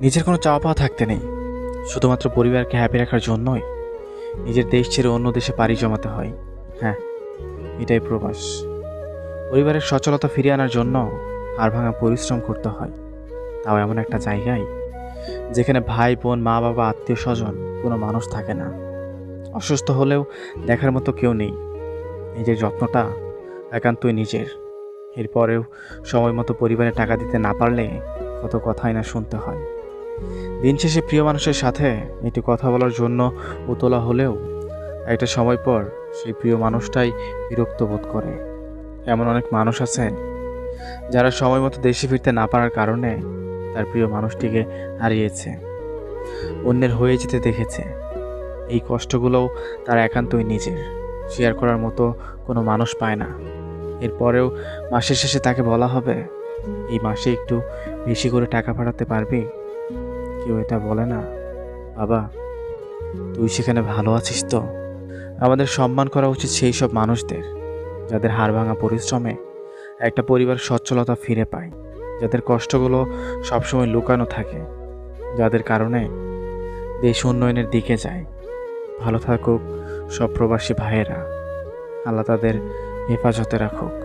নিজের কোনো চাওয়া পাওয়া থাকতে নেই, শুধুমাত্র পরিবারকে হ্যাপি রাখার জন্যই নিজের দেশ ছেড়ে অন্য দেশে পাড়ি জমাতে হয়। হ্যাঁ, এটাই প্রবাস। পরিবারের সচলতা ফিরিয়ে আনার জন্য হাড়ভাঙা পরিশ্রম করতে হয়, তাও এমন একটা জায়গায় যেখানে ভাই বোন, মা বাবা, আত্মীয় স্বজন কোনো মানুষ থাকে না। অসুস্থ হলেও দেখার মতো কেউ নেই। নিজের যত্নটা একান্তই নিজের। এরপরেও সময় মতো পরিবারে টাকা দিতে না পারলে কত কথাই না শুনতে হয়। দিন শেষে প্রিয় মানুষের সাথে একটু কথা বলার জন্য উতলা হলেও একটা সময় পর সেই প্রিয় মানুষটাই বিরক্ত বোধ করে। এমন অনেক মানুষ আছে যারা সময় মতো দেশে ফিরতে না পারার কারণে তার প্রিয় মানুষটিকে হারিয়েছে, অন্যের হয়ে যেতে দেখেছে। এই কষ্টগুলোও তার একান্তই নিজের, শেয়ার করার মতো কোনো মানুষ পায় না। এরপরেও মাসের শেষে তাকে বলা হবে, এই মাসে একটু বেশি করে টাকা পাঠাতে পারবি। কেউ এটা বলে না, বাবা তুই সেখানে ভালো আছিস তো? আমাদের সম্মান করা উচিত সেই সব মানুষদের যাদের হাড়ভাঙা পরিশ্রমে একটা পরিবার সচ্ছলতা ফিরে পায়, যাদের কষ্টগুলো সবসময় লুকানো থাকে, যাদের কারণে দেশ উন্নয়নের দিকে যায়। ভালো থাকুক সব প্রবাসী ভাইয়েরা, আল্লাহ তাদের হেফাজতে রাখুক।